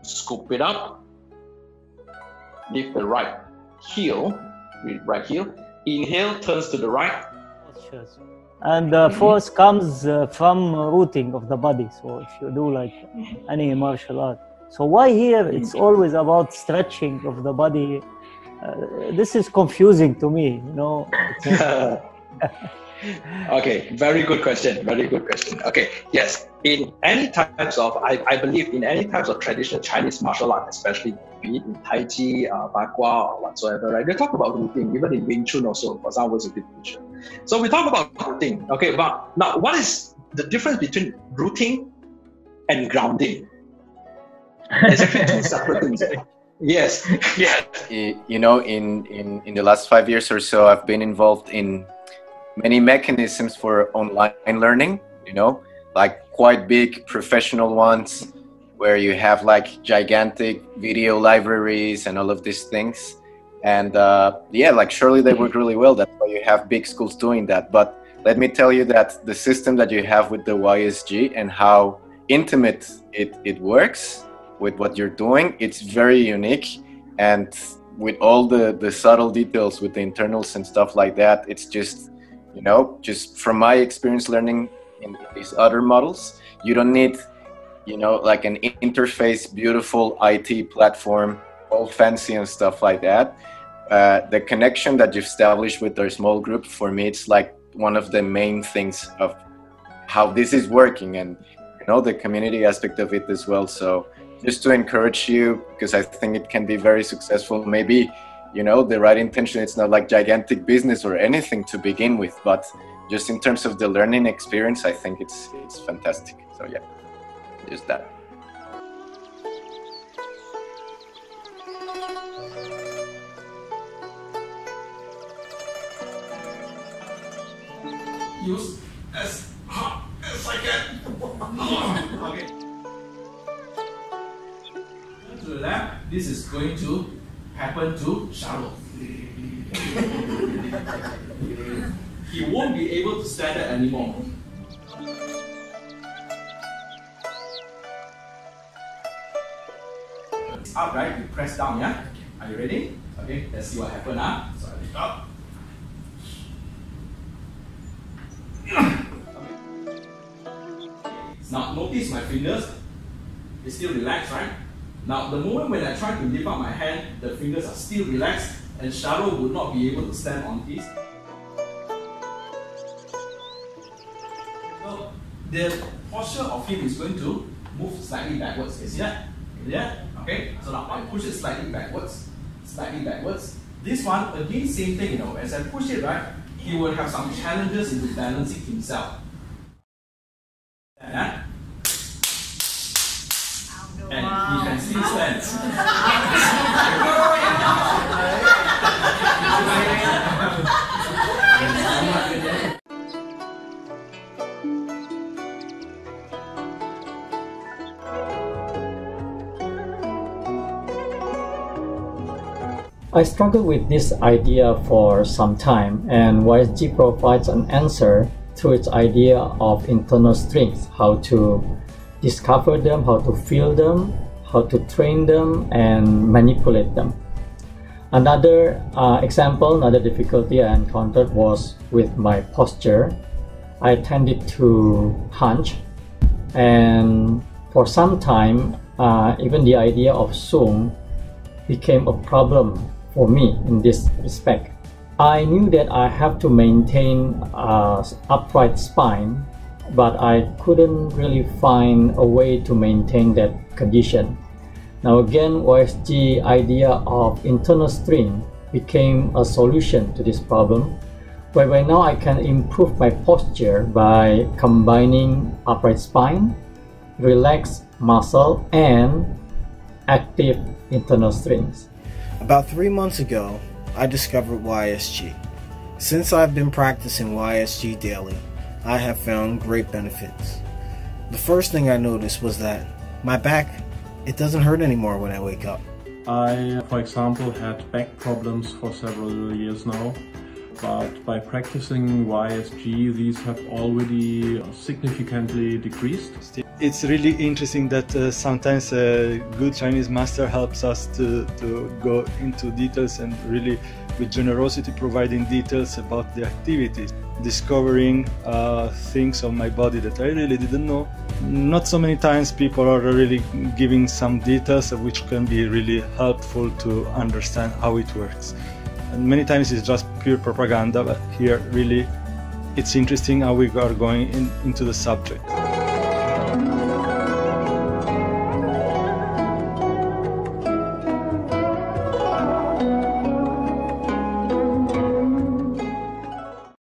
Scoop it up, lift the right heel, inhale, turns to the right. And force comes from rooting of the body. So if you do like any martial art. So why here it's always about stretching of the body? This is confusing to me, you know. Okay, very good question. Very good question. Okay, yes. In any types of, I believe in any types of traditional Chinese martial art, especially be it in Tai Chi, Bagua, or whatsoever, right? They talk about rooting, even in Wing Chun also, for example, it's a bit Wing Chun. So we talk about rooting. Okay, but now what is the difference between rooting and grounding? It's actually two separate things. Yes, yeah. You know, in the last 5 years or so, I've been involved in many mechanisms for online learning, you know, like quite big professional ones where you have like gigantic video libraries and all of these things. And yeah, like surely they work really well. That's why you have big schools doing that. But let me tell you that the system that you have with the YSG and how intimate it works with what you're doing, it's very unique. And with all the subtle details with the internals and stuff like that, it's just, you know, just from my experience learning in these other models, you don't need, you know, like an interface, beautiful IT platform, all fancy and stuff like that. The connection that you've established with our small group, for me, it's like one of the main things of how this is working, and, you know, the community aspect of it as well. So just to encourage you, because I think it can be very successful. Maybe, you know, the right intention, it's not like gigantic business or anything to begin with, but just in terms of the learning experience, I think it's fantastic. So yeah, just that. Use as hard as I can. Okay. To the left, this is going to happen to Charlotte. He won't be able to stand it anymore. It's up, right? You press down, yeah? Are you ready? Okay, let's see what happens now. So I lift up. Now notice my fingers, it's still relaxed, right? Now the moment when I try to lift up my hand, the fingers are still relaxed and Shadow would not be able to stand on this. So the posture of him is going to move slightly backwards. You see that? Yeah? Okay? So now I push it slightly backwards. This one, again, same thing, you know, as I push it, right, he will have some challenges in balancing himself. And he can still stand. I struggled with this idea for some time, and YSG provides an answer through its idea of internal strengths, how to discover them, how to feel them, how to train them, and manipulate them. Another example, another difficulty I encountered was with my posture. I tended to hunch, and for some time, even the idea of Zoom became a problem for me in this respect. I knew that I have to maintain an upright spine, but I couldn't really find a way to maintain that condition. Now again, YSG idea of internal string became a solution to this problem, whereby now I can improve my posture by combining upright spine, relaxed muscle, and active internal strings. About 3 months ago, I discovered YSG. Since I've been practicing YSG daily, I have found great benefits. The first thing I noticed was that my back, it doesn't hurt anymore when I wake up. I, for example, had back problems for several years now, but by practicing YSG, these have already significantly decreased. It's really interesting that sometimes a good Chinese master helps us to go into details and really with generosity providing details about the activities, discovering things on my body that I really didn't know. Not so many times people are really giving some details which can be really helpful to understand how it works. And many times it's just pure propaganda, but here really it's interesting how we are going into the subject.